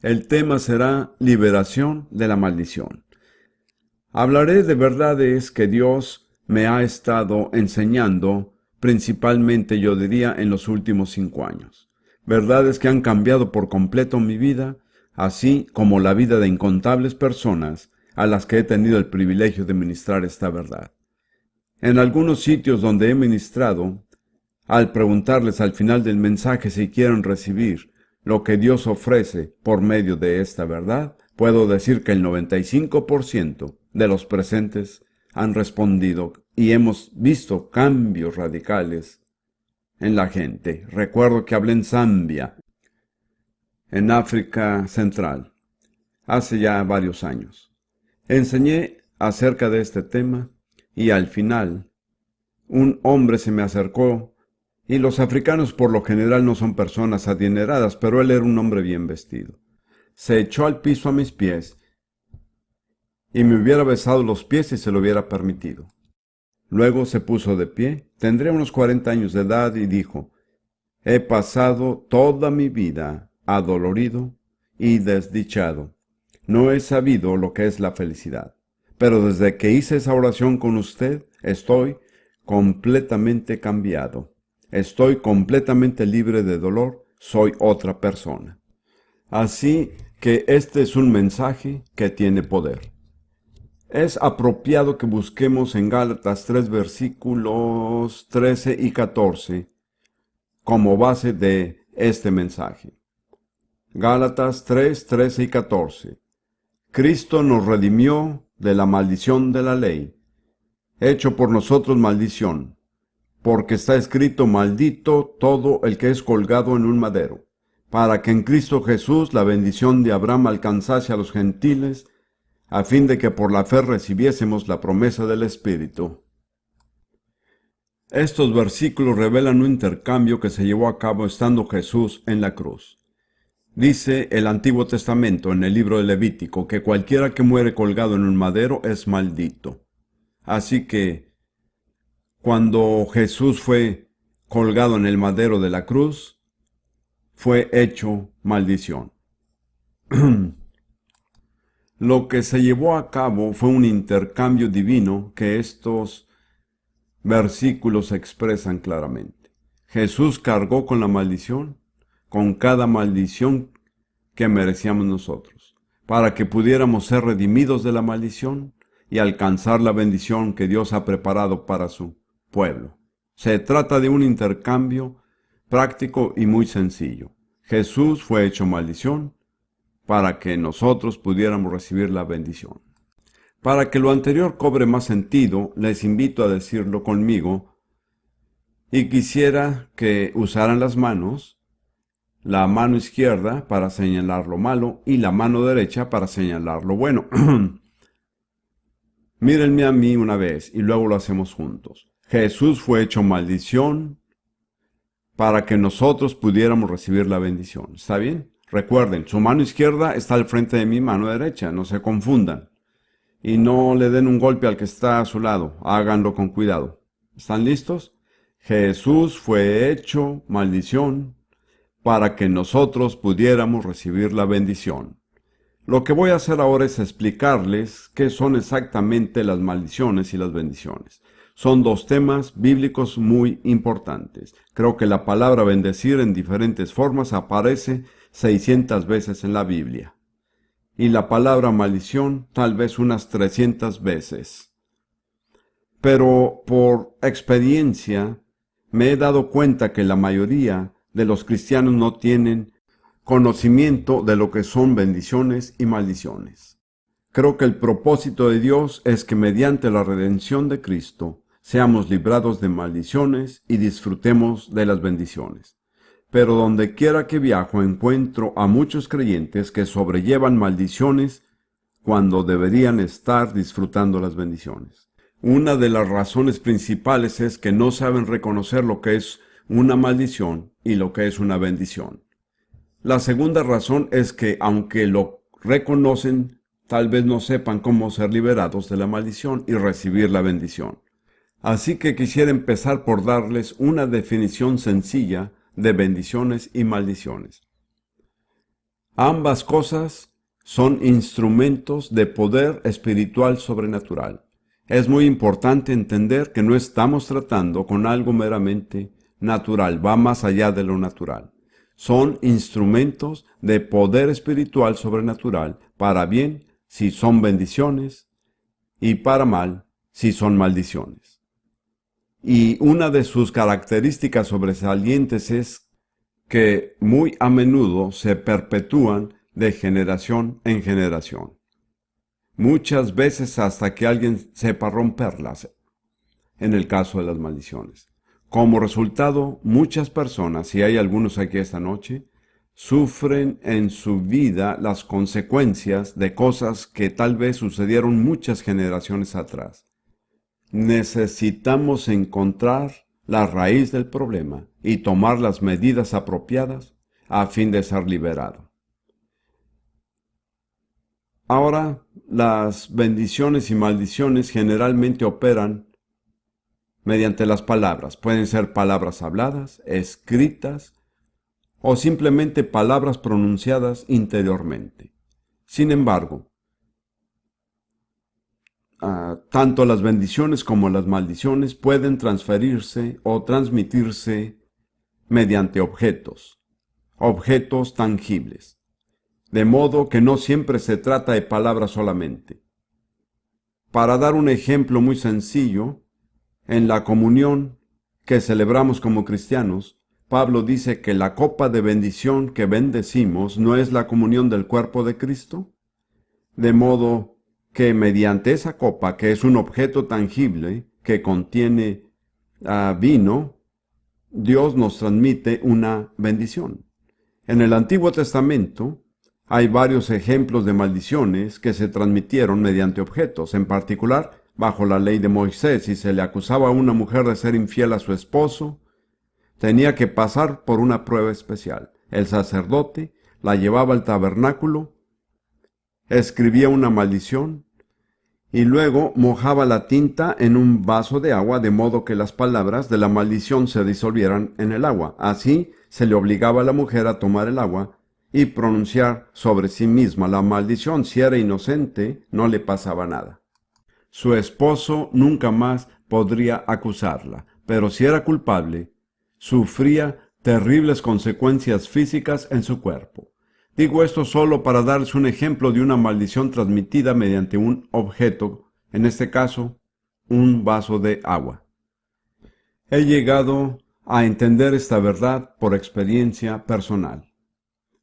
El tema será liberación de la maldición. Hablaré de verdades que Dios me ha estado enseñando, principalmente yo diría en los últimos 5 años. Verdades que han cambiado por completo mi vida, así como la vida de incontables personas a las que he tenido el privilegio de ministrar esta verdad. En algunos sitios donde he ministrado, al preguntarles al final del mensaje si quieren recibir lo que Dios ofrece por medio de esta verdad, puedo decir que el 95% de los presentes han respondido y hemos visto cambios radicales en la gente. Recuerdo que hablé en Zambia, en África Central, hace ya varios años. Enseñé acerca de este tema y al final un hombre se me acercó. Y los africanos por lo general no son personas adineradas, pero él era un hombre bien vestido. Se echó al piso a mis pies y me hubiera besado los pies si se lo hubiera permitido. Luego se puso de pie, tendría unos 40 años de edad, y dijo: he pasado toda mi vida adolorido y desdichado. No he sabido lo que es la felicidad. Pero desde que hice esa oración con usted, estoy completamente cambiado. Estoy completamente libre de dolor, soy otra persona. Así que este es un mensaje que tiene poder. Es apropiado que busquemos en Gálatas 3 versículos 13 y 14 como base de este mensaje. Gálatas 3, 13 y 14. Cristo nos redimió de la maldición de la ley, hecho por nosotros maldición, porque está escrito: maldito todo el que es colgado en un madero, para que en Cristo Jesús la bendición de Abraham alcanzase a los gentiles, a fin de que por la fe recibiésemos la promesa del Espíritu. Estos versículos revelan un intercambio que se llevó a cabo estando Jesús en la cruz. Dice el Antiguo Testamento en el libro de Levítico que cualquiera que muere colgado en un madero es maldito. Así que cuando Jesús fue colgado en el madero de la cruz, fue hecho maldición. Lo que se llevó a cabo fue un intercambio divino que estos versículos expresan claramente. Jesús cargó con la maldición, con cada maldición que merecíamos nosotros, para que pudiéramos ser redimidos de la maldición y alcanzar la bendición que Dios ha preparado para su pueblo. Se trata de un intercambio práctico y muy sencillo. Jesús fue hecho maldición para que nosotros pudiéramos recibir la bendición. Para que lo anterior cobre más sentido, les invito a decirlo conmigo, y quisiera que usaran las manos, la mano izquierda para señalar lo malo y la mano derecha para señalar lo bueno. Mírenme a mí una vez y luego lo hacemos juntos. Jesús fue hecho maldición para que nosotros pudiéramos recibir la bendición. ¿Está bien? Recuerden, su mano izquierda está al frente de mi mano derecha, no se confundan. Y no le den un golpe al que está a su lado, háganlo con cuidado. ¿Están listos? Jesús fue hecho maldición para que nosotros pudiéramos recibir la bendición. Lo que voy a hacer ahora es explicarles qué son exactamente las maldiciones y las bendiciones. Son dos temas bíblicos muy importantes. Creo que la palabra bendecir en diferentes formas aparece 600 veces en la Biblia. Y la palabra maldición tal vez unas 300 veces. Pero por experiencia me he dado cuenta que la mayoría de los cristianos no tienen conocimiento de lo que son bendiciones y maldiciones. Creo que el propósito de Dios es que mediante la redención de Cristo seamos librados de maldiciones y disfrutemos de las bendiciones. Pero donde quiera que viajo encuentro a muchos creyentes que sobrellevan maldiciones cuando deberían estar disfrutando las bendiciones. Una de las razones principales es que no saben reconocer lo que es una maldición y lo que es una bendición. La segunda razón es que, aunque lo reconocen, tal vez no sepan cómo ser liberados de la maldición y recibir la bendición. Así que quisiera empezar por darles una definición sencilla de bendiciones y maldiciones. Ambas cosas son instrumentos de poder espiritual sobrenatural. Es muy importante entender que no estamos tratando con algo meramente natural, va más allá de lo natural. Son instrumentos de poder espiritual sobrenatural, para bien si son bendiciones y para mal si son maldiciones. Y una de sus características sobresalientes es que muy a menudo se perpetúan de generación en generación. Muchas veces hasta que alguien sepa romperlas, en el caso de las maldiciones. Como resultado, muchas personas, y hay algunos aquí esta noche, sufren en su vida las consecuencias de cosas que tal vez sucedieron muchas generaciones atrás. Necesitamos encontrar la raíz del problema y tomar las medidas apropiadas a fin de ser liberado. Ahora, las bendiciones y maldiciones generalmente operan mediante las palabras. Pueden ser palabras habladas, escritas o simplemente palabras pronunciadas interiormente. Sin embargo, tanto las bendiciones como las maldiciones pueden transferirse o transmitirse mediante objetos tangibles, de modo que no siempre se trata de palabras solamente. Para dar un ejemplo muy sencillo, en la comunión que celebramos como cristianos, Pablo dice que la copa de bendición que bendecimos no es la comunión del cuerpo de Cristo, de modo que mediante esa copa, que es un objeto tangible que contiene vino, Dios nos transmite una bendición. En el Antiguo Testamento hay varios ejemplos de maldiciones que se transmitieron mediante objetos. En particular, bajo la ley de Moisés, si se le acusaba a una mujer de ser infiel a su esposo, tenía que pasar por una prueba especial. El sacerdote la llevaba al tabernáculo, escribía una maldición y luego mojaba la tinta en un vaso de agua de modo que las palabras de la maldición se disolvieran en el agua. Así se le obligaba a la mujer a tomar el agua y pronunciar sobre sí misma la maldición. Si era inocente, no le pasaba nada. Su esposo nunca más podría acusarla, pero si era culpable, sufría terribles consecuencias físicas en su cuerpo. Digo esto solo para darles un ejemplo de una maldición transmitida mediante un objeto, en este caso, un vaso de agua. He llegado a entender esta verdad por experiencia personal.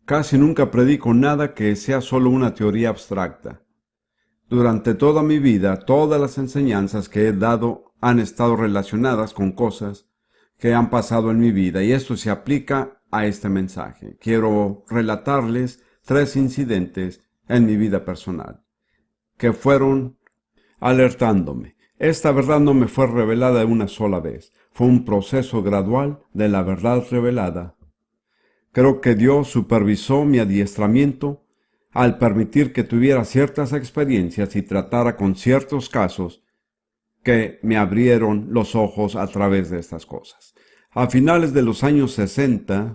Casi nunca predico nada que sea solo una teoría abstracta. Durante toda mi vida, todas las enseñanzas que he dado han estado relacionadas con cosas que han pasado en mi vida, y esto se aplica a este mensaje. Quiero relatarles 3 incidentes en mi vida personal que fueron alertándome. Esta verdad no me fue revelada de una sola vez. Fue un proceso gradual de la verdad revelada. Creo que Dios supervisó mi adiestramiento al permitir que tuviera ciertas experiencias y tratara con ciertos casos que me abrieron los ojos a través de estas cosas. A finales de los años 60,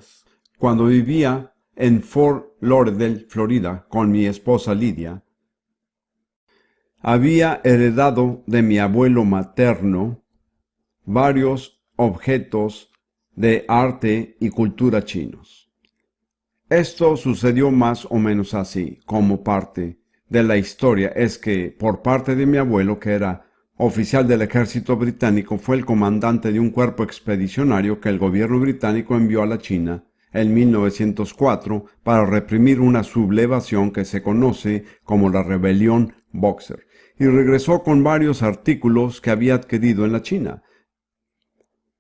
cuando vivía en Fort Lauderdale, Florida, con mi esposa Lidia, había heredado de mi abuelo materno varios objetos de arte y cultura chinos. Esto sucedió más o menos así. Como parte de la historia es que por parte de mi abuelo, que era oficial del ejército británico, fue el comandante de un cuerpo expedicionario que el gobierno británico envió a la China en 1904 para reprimir una sublevación que se conoce como la rebelión Boxer, y regresó con varios artículos que había adquirido en la China.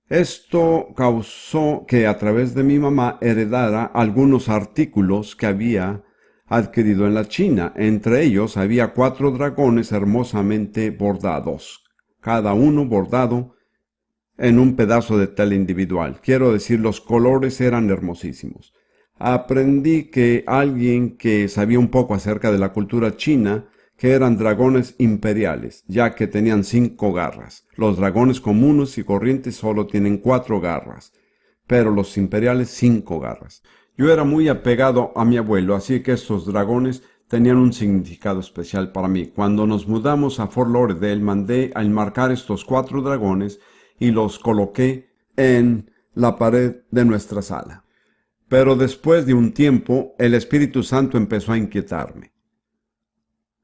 Esto causó que a través de mi mamá heredara algunos artículos que había adquirido en la China. Entre ellos había 4 dragones hermosamente bordados, cada uno bordado en un pedazo de tela individual. Quiero decir, los colores eran hermosísimos. Aprendí que alguien que sabía un poco acerca de la cultura china, que eran dragones imperiales, ya que tenían 5 garras. Los dragones comunes y corrientes solo tienen 4 garras, pero los imperiales 5 garras. Yo era muy apegado a mi abuelo, así que estos dragones tenían un significado especial para mí. Cuando nos mudamos a Fort Lauderdale, mandé a enmarcar estos 4 dragones y los coloqué en la pared de nuestra sala. Pero después de un tiempo, el Espíritu Santo empezó a inquietarme.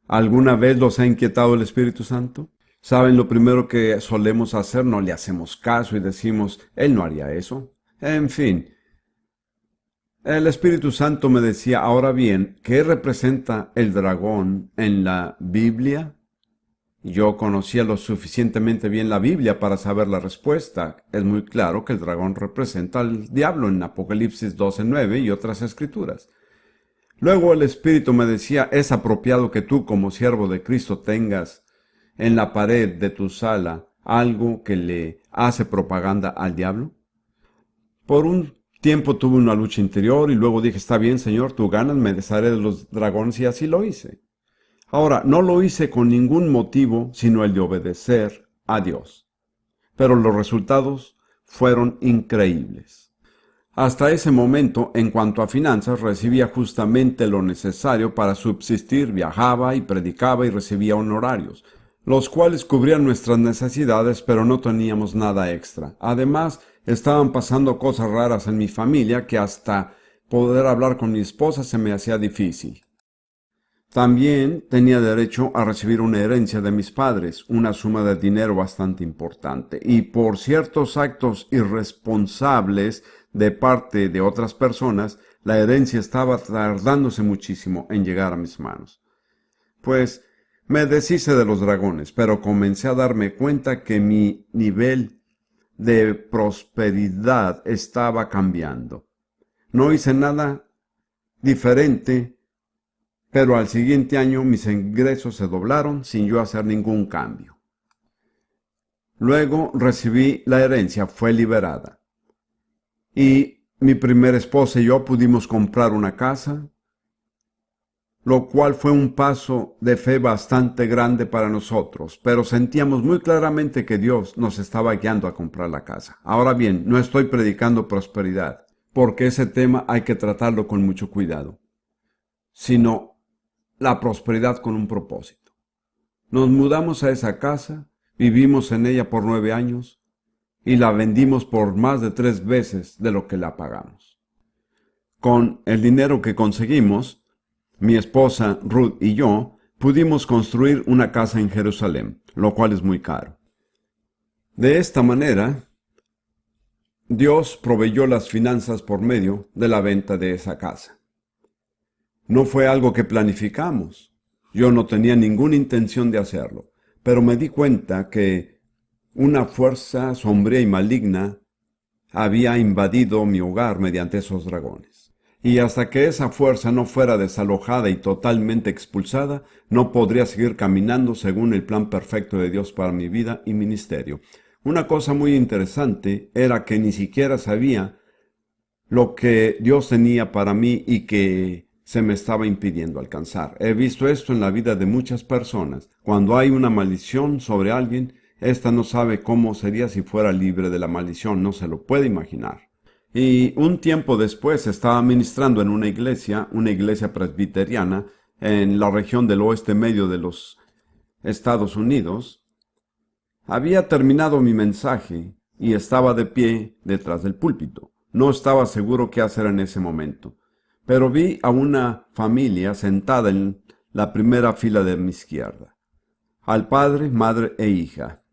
¿Alguna vez los ha inquietado el Espíritu Santo? ¿Saben lo primero que solemos hacer? No le hacemos caso y decimos, Él no haría eso. En fin, el Espíritu Santo me decía, ahora bien, ¿qué representa el dragón en la Biblia? Yo conocía lo suficientemente bien la Biblia para saber la respuesta. Es muy claro que el dragón representa al diablo en Apocalipsis 12:9 y otras escrituras. Luego el Espíritu me decía, ¿es apropiado que tú como siervo de Cristo tengas en la pared de tu sala algo que le hace propaganda al diablo? Por un tiempo tuve una lucha interior y luego dije, está bien, Señor, tú ganas, me desharé de los dragones, y así lo hice. Ahora, no lo hice con ningún motivo sino el de obedecer a Dios. Pero los resultados fueron increíbles. Hasta ese momento, en cuanto a finanzas, recibía justamente lo necesario para subsistir, viajaba y predicaba y recibía honorarios, los cuales cubrían nuestras necesidades, pero no teníamos nada extra. Además, estaban pasando cosas raras en mi familia que hasta poder hablar con mi esposa se me hacía difícil. También tenía derecho a recibir una herencia de mis padres, una suma de dinero bastante importante, y por ciertos actos irresponsables de parte de otras personas, la herencia estaba tardándose muchísimo en llegar a mis manos. Pues me deshice de los dragones, pero comencé a darme cuenta que mi nivel de prosperidad estaba cambiando. No hice nada diferente, pero al siguiente año mis ingresos se doblaron sin yo hacer ningún cambio. Luego recibí la herencia, fue liberada. Y mi primera esposa y yo pudimos comprar una casa, lo cual fue un paso de fe bastante grande para nosotros, pero sentíamos muy claramente que Dios nos estaba guiando a comprar la casa. Ahora bien, no estoy predicando prosperidad, porque ese tema hay que tratarlo con mucho cuidado, sino la prosperidad con un propósito. Nos mudamos a esa casa, vivimos en ella por 9 años y la vendimos por más de 3 veces de lo que la pagamos. Con el dinero que conseguimos, mi esposa Ruth y yo pudimos construir una casa en Jerusalén, lo cual es muy caro. De esta manera, Dios proveyó las finanzas por medio de la venta de esa casa. No fue algo que planificamos. Yo no tenía ninguna intención de hacerlo, pero me di cuenta que una fuerza sombría y maligna había invadido mi hogar mediante esos dragones. Y hasta que esa fuerza no fuera desalojada y totalmente expulsada, no podría seguir caminando según el plan perfecto de Dios para mi vida y ministerio. Una cosa muy interesante era que ni siquiera sabía lo que Dios tenía para mí y que se me estaba impidiendo alcanzar. He visto esto en la vida de muchas personas. Cuando hay una maldición sobre alguien, ésta no sabe cómo sería si fuera libre de la maldición, no se lo puede imaginar. Y un tiempo después estaba ministrando en una iglesia presbiteriana, en la región del oeste medio de los Estados Unidos. Había terminado mi mensaje y estaba de pie detrás del púlpito. No estaba seguro qué hacer en ese momento, pero vi a una familia sentada en la primera fila de mi izquierda, al padre, madre e hija.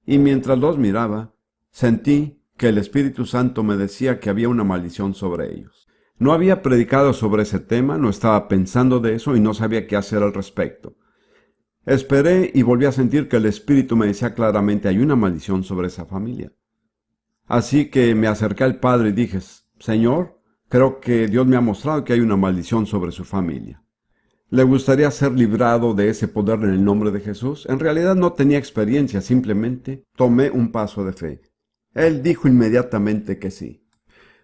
Y mientras los miraba, sentí que el Espíritu Santo me decía que había una maldición sobre ellos. No había predicado sobre ese tema, no estaba pensando de eso y no sabía qué hacer al respecto. Esperé y volví a sentir que el Espíritu me decía claramente, hay una maldición sobre esa familia. Así que me acerqué al padre y dije, Señor, creo que Dios me ha mostrado que hay una maldición sobre su familia. ¿Le gustaría ser librado de ese poder en el nombre de Jesús? En realidad no tenía experiencia, simplemente tomé un paso de fe. Él dijo inmediatamente que sí.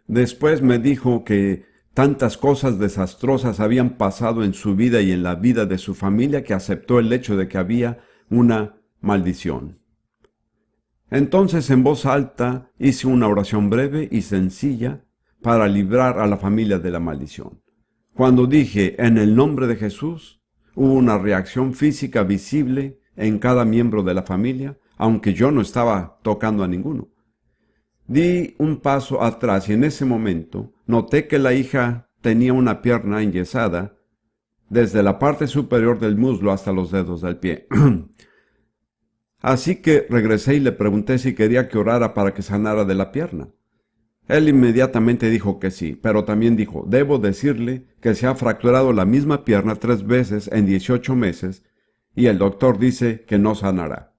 Después me dijo que tantas cosas desastrosas habían pasado en su vida y en la vida de su familia que aceptó el hecho de que había una maldición. Entonces en voz alta hice una oración breve y sencilla para librar a la familia de la maldición. Cuando dije en el nombre de Jesús, hubo una reacción física visible en cada miembro de la familia, aunque yo no estaba tocando a ninguno. Di un paso atrás y en ese momento noté que la hija tenía una pierna enyesada desde la parte superior del muslo hasta los dedos del pie. Así que regresé y le pregunté si quería que orara para que sanara de la pierna. Él inmediatamente dijo que sí, pero también dijo, debo decirle que se ha fracturado la misma pierna 3 veces en 18 meses y el doctor dice que no sanará.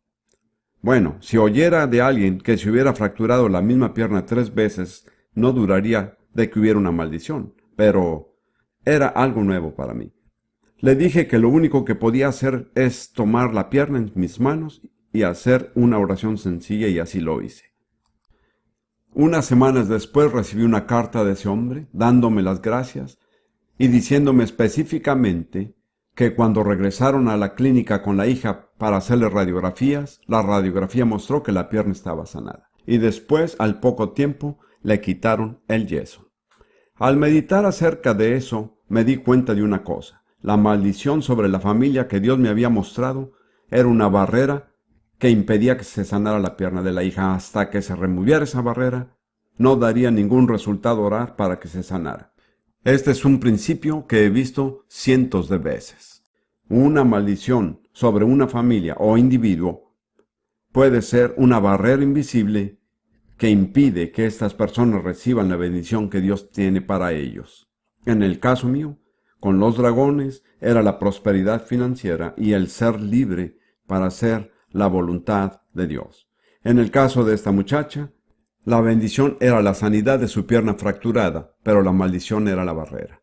Bueno, si oyera de alguien que se hubiera fracturado la misma pierna 3 veces, no duraría de que hubiera una maldición, pero era algo nuevo para mí. Le dije que lo único que podía hacer es tomar la pierna en mis manos y hacer una oración sencilla y así lo hice. Unas semanas después recibí una carta de ese hombre dándome las gracias y diciéndome específicamente que cuando regresaron a la clínica con la hija para hacerle radiografías, la radiografía mostró que la pierna estaba sanada. Y después, al poco tiempo, le quitaron el yeso. Al meditar acerca de eso, me di cuenta de una cosa. La maldición sobre la familia que Dios me había mostrado era una barrera que impedía que se sanara la pierna de la hija. Hasta que se removiera esa barrera, no daría ningún resultado orar para que se sanara. Este es un principio que he visto cientos de veces. Una maldición sobre una familia o individuo puede ser una barrera invisible que impide que estas personas reciban la bendición que Dios tiene para ellos. En el caso mío, con los dragones, era la prosperidad financiera y el ser libre para hacer la voluntad de Dios. En el caso de esta muchacha, la bendición era la sanidad de su pierna fracturada, pero la maldición era la barrera.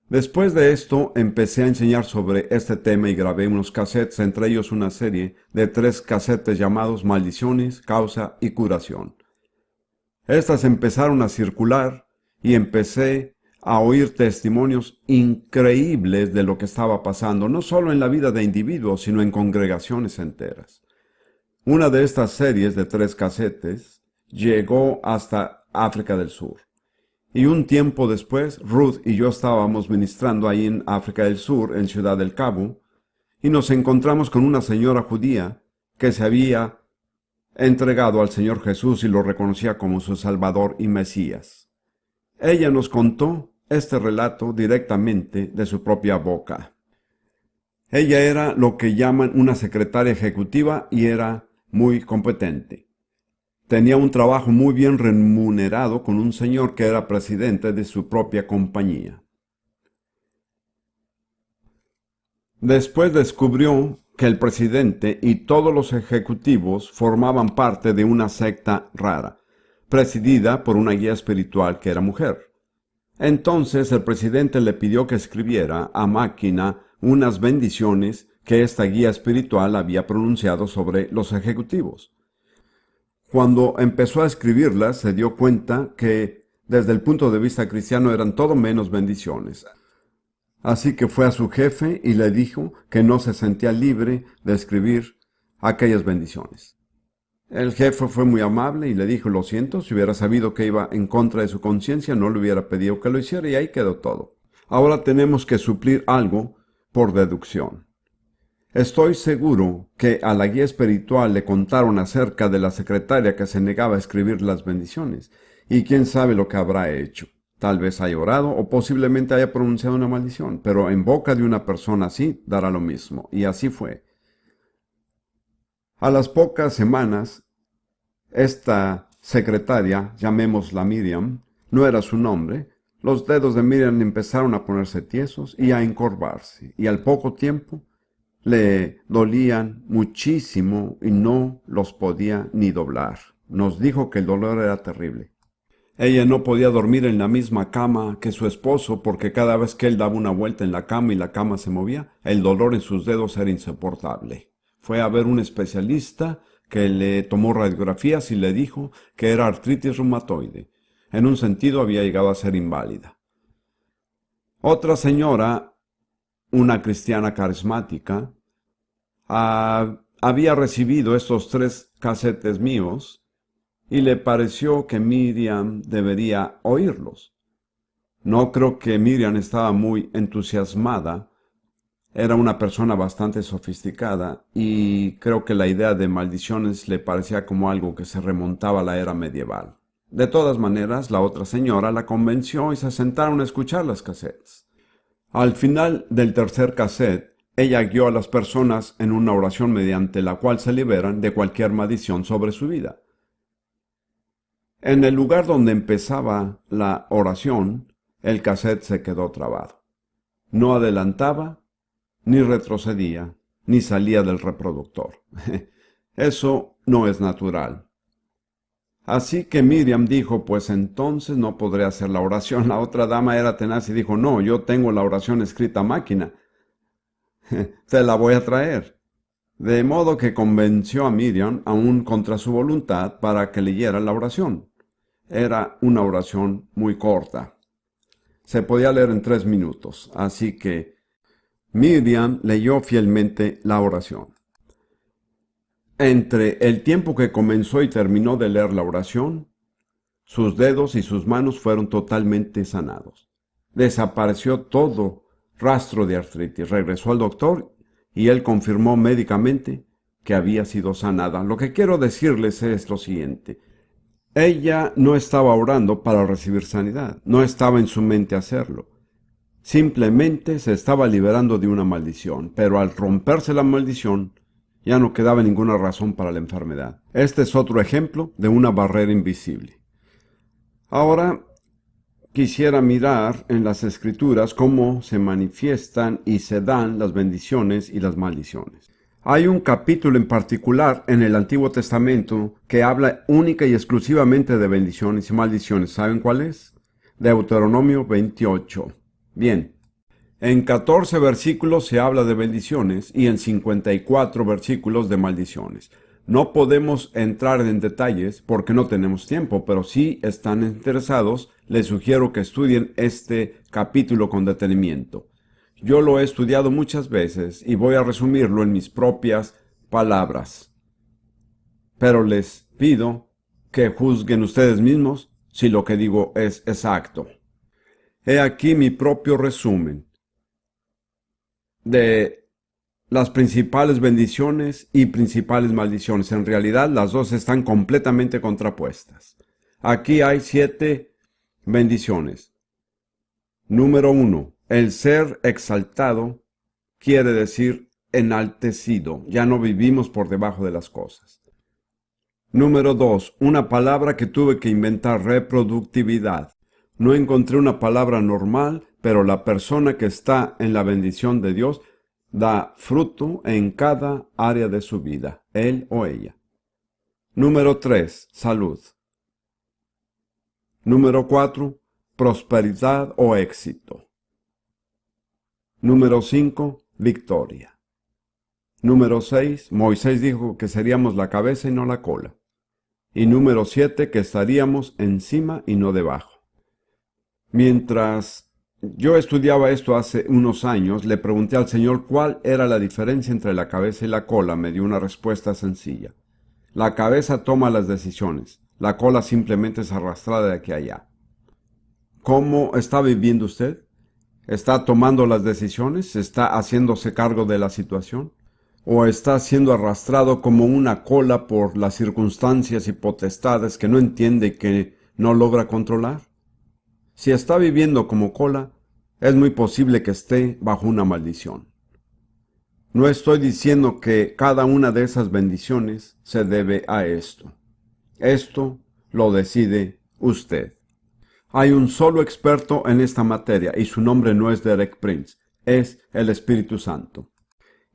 Después de esto, empecé a enseñar sobre este tema y grabé unos cassettes, entre ellos una serie de 3 casetes llamados Maldiciones, Causa y Curación. Estas empezaron a circular y empecé a oír testimonios increíbles de lo que estaba pasando, no solo en la vida de individuos, sino en congregaciones enteras. Una de estas series de 3 casetes llegó hasta África del Sur. Y un tiempo después, Ruth y yo estábamos ministrando ahí en África del Sur, en Ciudad del Cabo, y nos encontramos con una señora judía que se había entregado al Señor Jesús y lo reconocía como su Salvador y Mesías. Ella nos contó este relato directamente de su propia boca. Ella era lo que llaman una secretaria ejecutiva y era muy competente. Tenía un trabajo muy bien remunerado con un señor que era presidente de su propia compañía. Después descubrió que el presidente y todos los ejecutivos formaban parte de una secta rara, presidida por una guía espiritual que era mujer. Entonces el presidente le pidió que escribiera a máquina unas bendiciones que esta guía espiritual había pronunciado sobre los ejecutivos. Cuando empezó a escribirlas, se dio cuenta que, desde el punto de vista cristiano, eran todo menos bendiciones. Así que fue a su jefe y le dijo que no se sentía libre de escribir aquellas bendiciones. El jefe fue muy amable y le dijo, lo siento, si hubiera sabido que iba en contra de su conciencia, no le hubiera pedido que lo hiciera y ahí quedó todo. Ahora tenemos que suplir algo por deducción. Estoy seguro que a la guía espiritual le contaron acerca de la secretaria que se negaba a escribir las bendiciones, y quién sabe lo que habrá hecho. Tal vez haya orado o posiblemente haya pronunciado una maldición, pero en boca de una persona así dará lo mismo, y así fue. A las pocas semanas, esta secretaria, llamémosla Miriam, no era su nombre, los dedos de Miriam empezaron a ponerse tiesos y a encorvarse, y al poco tiempo le dolían muchísimo y no los podía ni doblar. Nos dijo que el dolor era terrible. Ella no podía dormir en la misma cama que su esposo porque cada vez que él daba una vuelta en la cama y la cama se movía, el dolor en sus dedos era insoportable. Fue a ver un especialista que le tomó radiografías y le dijo que era artritis reumatoide. En un sentido había llegado a ser inválida. Otra señora, una cristiana carismática, había recibido estos 3 casetes míos y le pareció que Miriam debería oírlos. No creo que Miriam estaba muy entusiasmada. Era una persona bastante sofisticada y creo que la idea de maldiciones le parecía como algo que se remontaba a la era medieval. De todas maneras, la otra señora la convenció y se sentaron a escuchar las casetes. Al final del tercer cassette, ella guió a las personas en una oración mediante la cual se liberan de cualquier maldición sobre su vida. En el lugar donde empezaba la oración, el cassette se quedó trabado. No adelantaba, ni retrocedía, ni salía del reproductor. Eso no es natural. Así que Miriam dijo, pues entonces no podré hacer la oración. La otra dama era tenaz y dijo, no, yo tengo la oración escrita a máquina. Te la voy a traer. De modo que convenció a Miriam, aún contra su voluntad, para que leyera la oración. Era una oración muy corta. Se podía leer en 3 minutos, así que Miriam leyó fielmente la oración. Entre el tiempo que comenzó y terminó de leer la oración, sus dedos y sus manos fueron totalmente sanados. Desapareció todo rastro de artritis. Regresó al doctor y él confirmó médicamente que había sido sanada. Lo que quiero decirles es lo siguiente. Ella no estaba orando para recibir sanidad. No estaba en su mente hacerlo. Simplemente se estaba liberando de una maldición, pero al romperse la maldición, ya no quedaba ninguna razón para la enfermedad. Este es otro ejemplo de una barrera invisible. Ahora quisiera mirar en las Escrituras cómo se manifiestan y se dan las bendiciones y las maldiciones. Hay un capítulo en particular en el Antiguo Testamento que habla única y exclusivamente de bendiciones y maldiciones. ¿Saben cuál es? Deuteronomio 28. Bien, en 14 versículos se habla de bendiciones y en 54 versículos de maldiciones. No podemos entrar en detalles porque no tenemos tiempo, pero si están interesados, les sugiero que estudien este capítulo con detenimiento. Yo lo he estudiado muchas veces y voy a resumirlo en mis propias palabras. Pero les pido que juzguen ustedes mismos si lo que digo es exacto. He aquí mi propio resumen de las principales bendiciones y principales maldiciones. En realidad, las dos están completamente contrapuestas. Aquí hay 7 bendiciones. Número 1. El ser exaltado quiere decir enaltecido. Ya no vivimos por debajo de las cosas. Número 2. Una palabra que tuve que inventar, reproductividad. No encontré una palabra normal, pero la persona que está en la bendición de Dios da fruto en cada área de su vida, él o ella. Número 3. Salud. Número 4. Prosperidad o éxito. Número 5. Victoria. Número 6. Moisés dijo que seríamos la cabeza y no la cola. Y número 7. Que estaríamos encima y no debajo. Mientras yo estudiaba esto hace unos años, le pregunté al Señor cuál era la diferencia entre la cabeza y la cola. Me dio una respuesta sencilla. La cabeza toma las decisiones, la cola simplemente es arrastrada de aquí a allá. ¿Cómo está viviendo usted? ¿Está tomando las decisiones? ¿Está haciéndose cargo de la situación? ¿O está siendo arrastrado como una cola por las circunstancias y potestades que no entiende y que no logra controlar? Si está viviendo como cola, es muy posible que esté bajo una maldición. No estoy diciendo que cada una de esas bendiciones se debe a esto. Esto lo decide usted. Hay un solo experto en esta materia y su nombre no es Derek Prince, es el Espíritu Santo.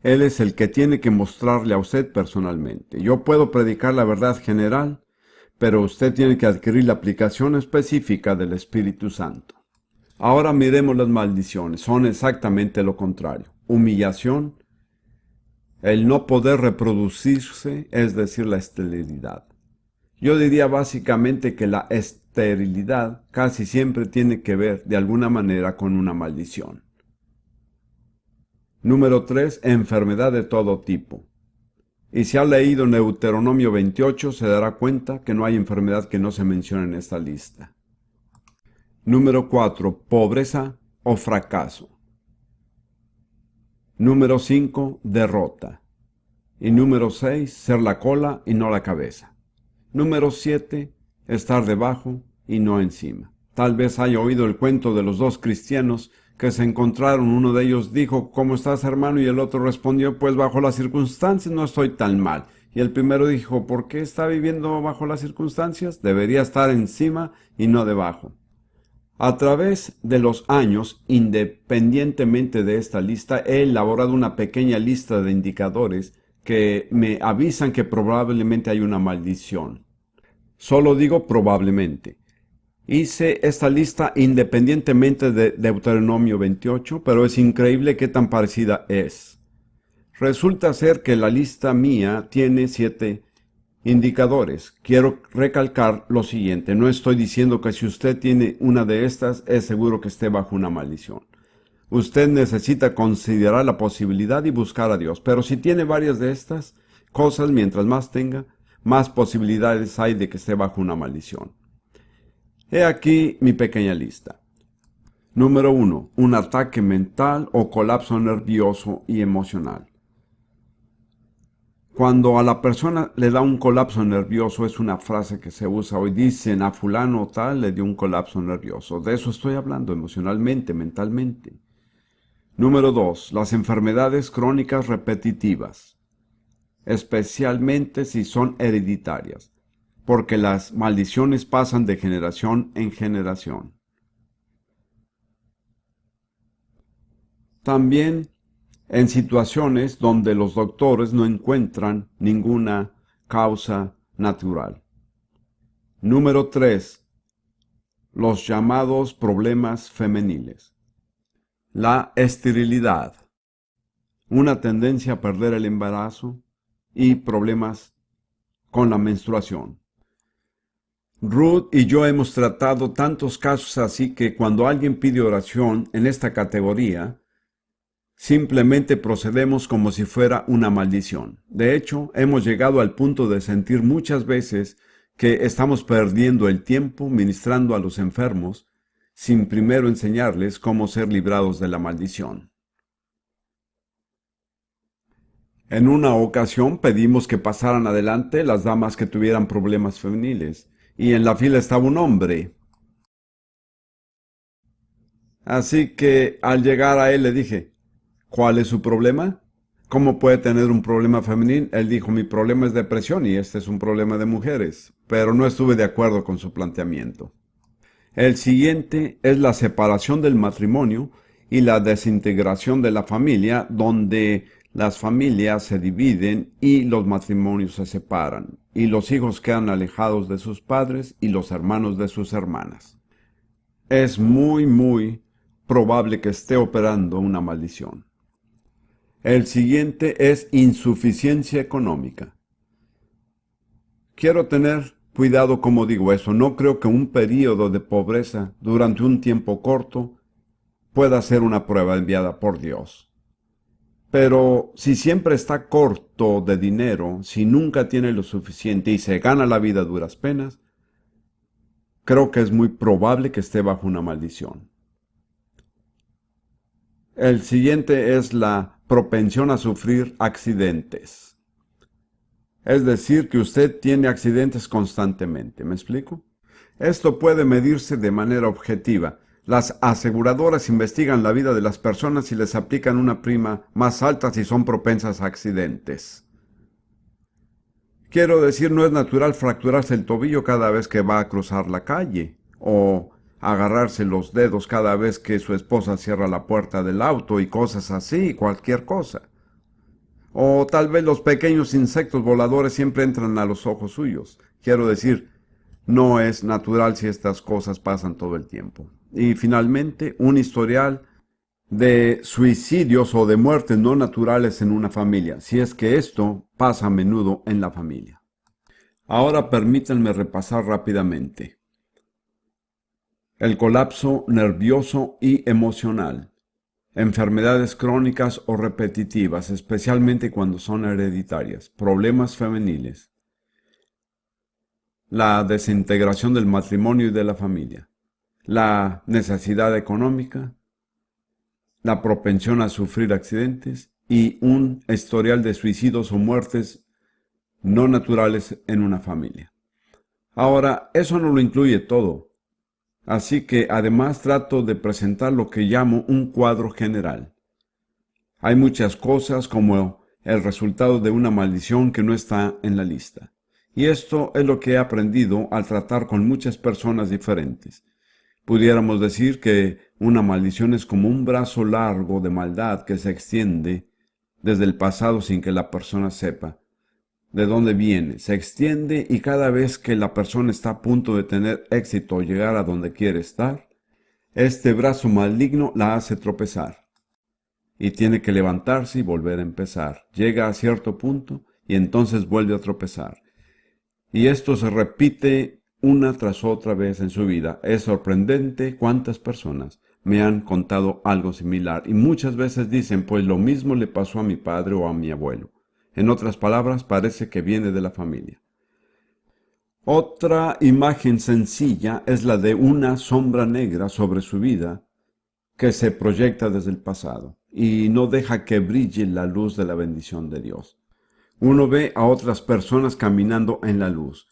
Él es el que tiene que mostrarle a usted personalmente. Yo puedo predicar la verdad general, pero usted tiene que adquirir la aplicación específica del Espíritu Santo. Ahora miremos las maldiciones. Son exactamente lo contrario. Humillación, el no poder reproducirse, es decir, la esterilidad. Yo diría básicamente que la esterilidad casi siempre tiene que ver de alguna manera con una maldición. Número 3. Enfermedad de todo tipo. Y si ha leído Deuteronomio 28, se dará cuenta que no hay enfermedad que no se mencione en esta lista. Número 4. Pobreza o fracaso. Número 5. Derrota. Y número 6. Ser la cola y no la cabeza. Número 7. Estar debajo y no encima. Tal vez haya oído el cuento de los dos cristianos que se encontraron. Uno de ellos dijo, ¿cómo estás, hermano? Y el otro respondió, pues bajo las circunstancias no estoy tan mal. Y el primero dijo, ¿por qué está viviendo bajo las circunstancias? Debería estar encima y no debajo. A través de los años, independientemente de esta lista, he elaborado una pequeña lista de indicadores que me avisan que probablemente hay una maldición. Solo digo probablemente. Hice esta lista independientemente de Deuteronomio 28, pero es increíble qué tan parecida es. Resulta ser que la lista mía tiene 7 indicadores. Quiero recalcar lo siguiente. No estoy diciendo que si usted tiene una de estas, es seguro que esté bajo una maldición. Usted necesita considerar la posibilidad y buscar a Dios. Pero si tiene varias de estas cosas, mientras más tenga, más posibilidades hay de que esté bajo una maldición. He aquí mi pequeña lista. Número 1. Un ataque mental o colapso nervioso y emocional. Cuando a la persona le da un colapso nervioso, es una frase que se usa hoy. Dicen a fulano tal le dio un colapso nervioso. De eso estoy hablando emocionalmente, mentalmente. Número 2. Las enfermedades crónicas repetitivas, especialmente si son hereditarias, porque las maldiciones pasan de generación en generación. También en situaciones donde los doctores no encuentran ninguna causa natural. Número 3. Los llamados problemas femeniles. La esterilidad, una tendencia a perder el embarazo y problemas con la menstruación. Ruth y yo hemos tratado tantos casos así que cuando alguien pide oración en esta categoría, simplemente procedemos como si fuera una maldición. De hecho, hemos llegado al punto de sentir muchas veces que estamos perdiendo el tiempo ministrando a los enfermos sin primero enseñarles cómo ser librados de la maldición. En una ocasión pedimos que pasaran adelante las damas que tuvieran problemas femeniles, y en la fila estaba un hombre. Así que al llegar a él le dije, ¿cuál es su problema? ¿Cómo puede tener un problema femenil? Él dijo, mi problema es depresión y este es un problema de mujeres, pero no estuve de acuerdo con su planteamiento. El siguiente es la separación del matrimonio y la desintegración de la familia, donde las familias se dividen y los matrimonios se separan, y los hijos quedan alejados de sus padres y los hermanos de sus hermanas. Es muy probable que esté operando una maldición. El siguiente es insuficiencia económica. Quiero tener cuidado como digo eso. No creo que un período de pobreza durante un tiempo corto pueda ser una prueba enviada por Dios. Pero si siempre está corto de dinero, si nunca tiene lo suficiente y se gana la vida a duras penas, creo que es muy probable que esté bajo una maldición. El siguiente es la propensión a sufrir accidentes. Es decir, que usted tiene accidentes constantemente. ¿Me explico? Esto puede medirse de manera objetiva. Las aseguradoras investigan la vida de las personas y les aplican una prima más alta si son propensas a accidentes. Quiero decir, no es natural fracturarse el tobillo cada vez que va a cruzar la calle, o agarrarse los dedos cada vez que su esposa cierra la puerta del auto y cosas así, cualquier cosa. O tal vez los pequeños insectos voladores siempre entran a los ojos suyos. Quiero decir, no es natural si estas cosas pasan todo el tiempo. Y finalmente, un historial de suicidios o de muertes no naturales en una familia, si es que esto pasa a menudo en la familia. Ahora permítanme repasar rápidamente. El colapso nervioso y emocional. Enfermedades crónicas o repetitivas, especialmente cuando son hereditarias. Problemas femeniles. La desintegración del matrimonio y de la familia. la necesidad económica, la propensión a sufrir accidentes y un historial de suicidios o muertes no naturales en una familia. Ahora, eso no lo incluye todo, así que además trato de presentar lo que llamo un cuadro general. Hay muchas cosas como el resultado de una maldición que no está en la lista. Y esto es lo que he aprendido al tratar con muchas personas diferentes. Pudiéramos decir que una maldición es como un brazo largo de maldad que se extiende desde el pasado sin que la persona sepa de dónde viene. Se extiende y cada vez que la persona está a punto de tener éxito o llegar a donde quiere estar, este brazo maligno la hace tropezar. Y tiene que levantarse y volver a empezar. Llega a cierto punto y entonces vuelve a tropezar. Y esto se repite una tras otra vez en su vida. Es sorprendente cuántas personas me han contado algo similar y muchas veces dicen, pues lo mismo le pasó a mi padre o a mi abuelo. En otras palabras, parece que viene de la familia. Otra imagen sencilla es la de una sombra negra sobre su vida que se proyecta desde el pasado y no deja que brille la luz de la bendición de Dios. Uno ve a otras personas caminando en la luz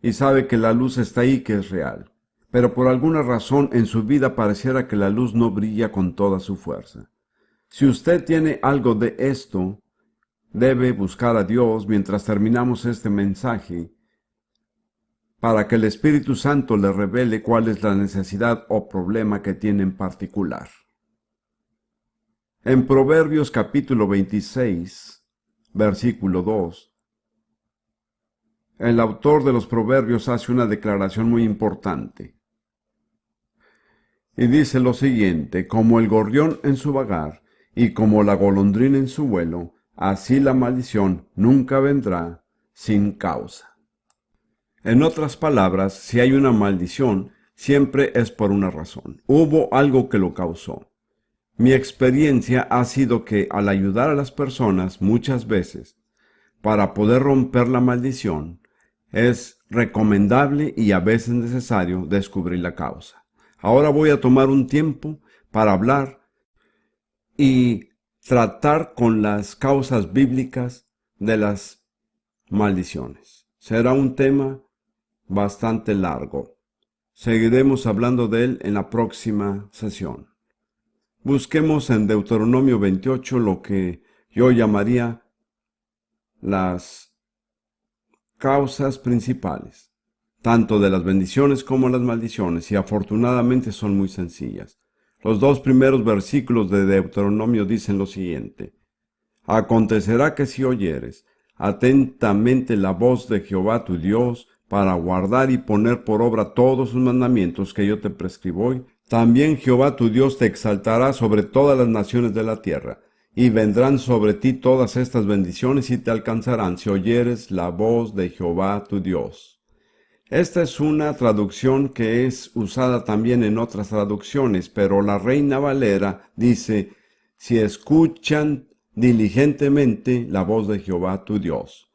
y sabe que la luz está ahí, que es real. Pero por alguna razón en su vida pareciera que la luz no brilla con toda su fuerza. Si usted tiene algo de esto, debe buscar a Dios mientras terminamos este mensaje para que el Espíritu Santo le revele cuál es la necesidad o problema que tiene en particular. En Proverbios capítulo 26, versículo 2, el autor de los Proverbios hace una declaración muy importante. Y dice lo siguiente: como el gorrión en su vagar y como la golondrina en su vuelo, así la maldición nunca vendrá sin causa. En otras palabras, si hay una maldición, siempre es por una razón. Hubo algo que lo causó. Mi experiencia ha sido que al ayudar a las personas muchas veces para poder romper la maldición, es recomendable y a veces necesario descubrir la causa. Ahora voy a tomar un tiempo para hablar y tratar con las causas bíblicas de las maldiciones. Será un tema bastante largo. Seguiremos hablando de él en la próxima sesión. Busquemos en Deuteronomio 28 lo que yo llamaría las causas principales, tanto de las bendiciones como las maldiciones, y afortunadamente son muy sencillas. Los dos primeros versículos de Deuteronomio dicen lo siguiente: acontecerá que si oyeres atentamente la voz de Jehová tu Dios, para guardar y poner por obra todos sus mandamientos que yo te prescribo hoy, también Jehová tu Dios te exaltará sobre todas las naciones de la tierra, y vendrán sobre ti todas estas bendiciones y te alcanzarán si oyeres la voz de Jehová tu Dios. Esta es una traducción que es usada también en otras traducciones, pero la Reina Valera dice: si escuchan diligentemente la voz de Jehová tu Dios.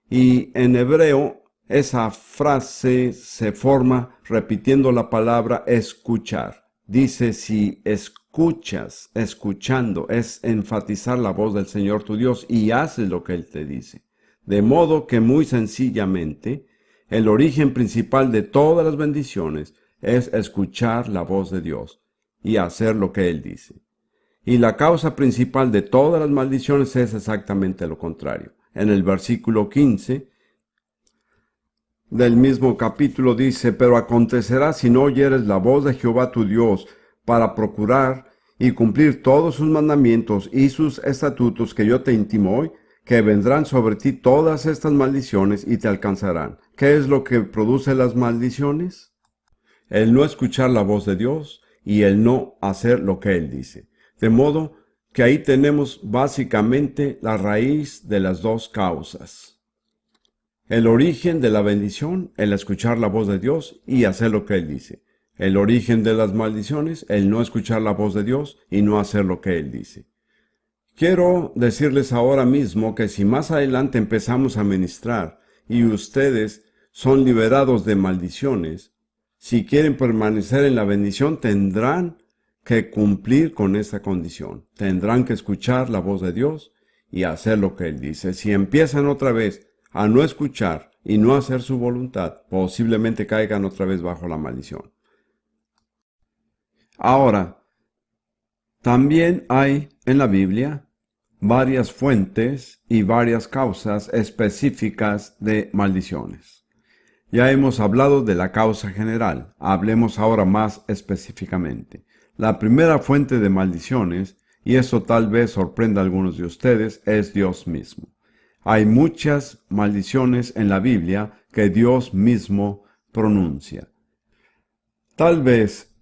Y en hebreo esa frase se forma repitiendo la palabra escuchar. Dice: si escuchas, escuchando, es enfatizar la voz del Señor tu Dios y haces lo que Él te dice. De modo que muy sencillamente, el origen principal de todas las bendiciones es escuchar la voz de Dios y hacer lo que Él dice. Y la causa principal de todas las maldiciones es exactamente lo contrario. En el versículo 15 del mismo capítulo dice: pero acontecerá si no oyeres la voz de Jehová tu Dios para procurar y cumplir todos sus mandamientos y sus estatutos que yo te intimo hoy, que vendrán sobre ti todas estas maldiciones y te alcanzarán. ¿Qué es lo que produce las maldiciones? El no escuchar la voz de Dios y el no hacer lo que Él dice. De modo que ahí tenemos básicamente la raíz de las dos causas. El origen de la bendición, el escuchar la voz de Dios y hacer lo que Él dice. El origen de las maldiciones, el no escuchar la voz de Dios y no hacer lo que Él dice. Quiero decirles ahora mismo que si más adelante empezamos a ministrar y ustedes son liberados de maldiciones, Si quieren permanecer en la bendición, tendrán que cumplir con esa condición. Tendrán que escuchar la voz de Dios y hacer lo que Él dice. Si empiezan otra vez a no escuchar y no hacer su voluntad, posiblemente caigan otra vez bajo la maldición. Ahora, también hay en la Biblia varias fuentes y varias causas específicas de maldiciones. Ya hemos hablado de la causa general, hablemos ahora más específicamente. La primera fuente de maldiciones, y eso tal vez sorprenda a algunos de ustedes, es Dios mismo. Hay muchas maldiciones en la Biblia que Dios mismo pronuncia. Tal vez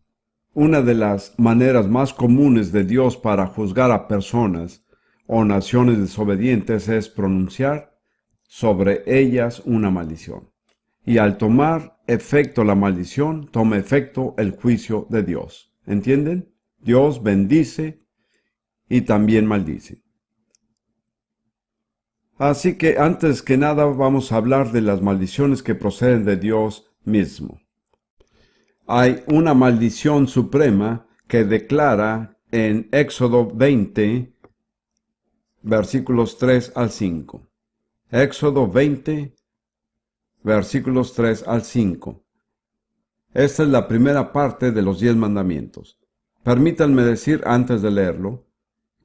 una de las maneras más comunes de Dios para juzgar a personas o naciones desobedientes es pronunciar sobre ellas una maldición. Y al tomar efecto la maldición, toma efecto el juicio de Dios. ¿Entienden? Dios bendice y también maldice. Así que antes que nada vamos a hablar de las maldiciones que proceden de Dios mismo. Hay una maldición suprema que declara en Éxodo 20, versículos 3 al 5. Éxodo 20, versículos 3 al 5. Esta es la primera parte de los 10 mandamientos. Permítanme decir antes de leerlo,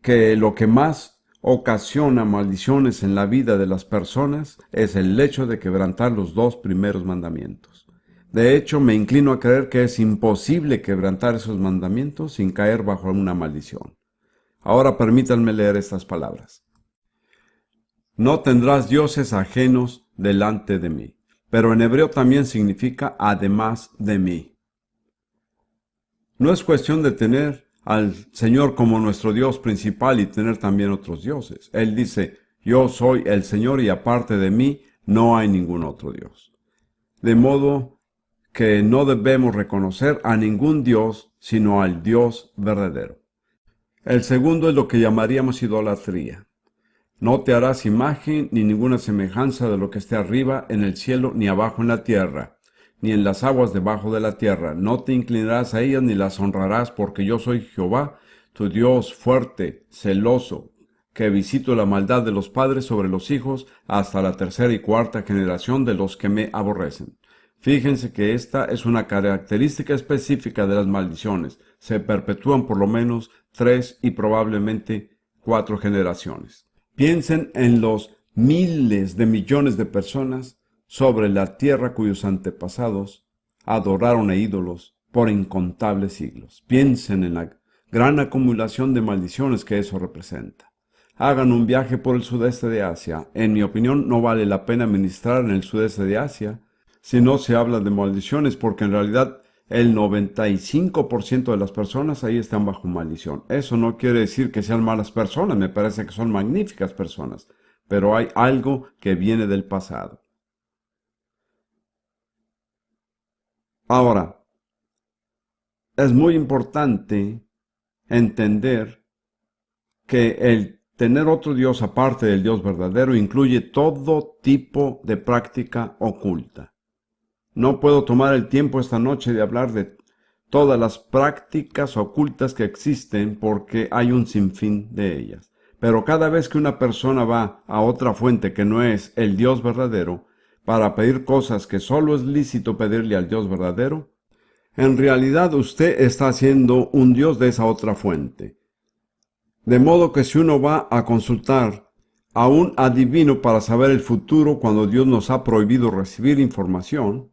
que lo que más ocasiona maldiciones en la vida de las personas es el hecho de quebrantar los 2 primeros mandamientos. De hecho, me inclino a creer que es imposible quebrantar esos mandamientos sin caer bajo una maldición. Ahora permítanme leer estas palabras. No tendrás dioses ajenos delante de mí. Pero en hebreo también significa además de mí. No es cuestión de tener al Señor como nuestro Dios principal y tener también otros dioses. Él dice, yo soy el Señor y aparte de mí no hay ningún otro Dios. De modo que no debemos reconocer a ningún Dios sino al Dios verdadero. El segundo es lo que llamaríamos idolatría. No te harás imagen ni ninguna semejanza de lo que esté arriba en el cielo, ni abajo en la tierra, ni en las aguas debajo de la tierra. No te inclinarás a ellas ni las honrarás, porque yo soy Jehová, tu Dios fuerte, celoso, que visito la maldad de los padres sobre los hijos hasta la 3ª y 4ª generación de los que me aborrecen. Fíjense que esta es una característica específica de las maldiciones. Se perpetúan por lo menos 3 y probablemente 4 generaciones. Piensen en los miles de millones de personas sobre la tierra cuyos antepasados adoraron a ídolos por incontables siglos. Piensen en la gran acumulación de maldiciones que eso representa. Hagan un viaje por el sudeste de Asia. En mi opinión, no vale la pena ministrar en el sudeste de Asia si no se habla de maldiciones, porque en realidad el 95% de las personas ahí están bajo maldición. Eso no quiere decir que sean malas personas, me parece que son magníficas personas, pero hay algo que viene del pasado. Ahora, es muy importante entender que el tener otro Dios aparte del Dios verdadero incluye todo tipo de práctica oculta. No puedo tomar el tiempo esta noche de hablar de todas las prácticas ocultas que existen porque hay un sinfín de ellas. Pero cada vez que una persona va a otra fuente que no es el Dios verdadero para pedir cosas que solo es lícito pedirle al Dios verdadero, en realidad usted está haciendo un Dios de esa otra fuente. De modo que si uno va a consultar a un adivino para saber el futuro cuando Dios nos ha prohibido recibir información,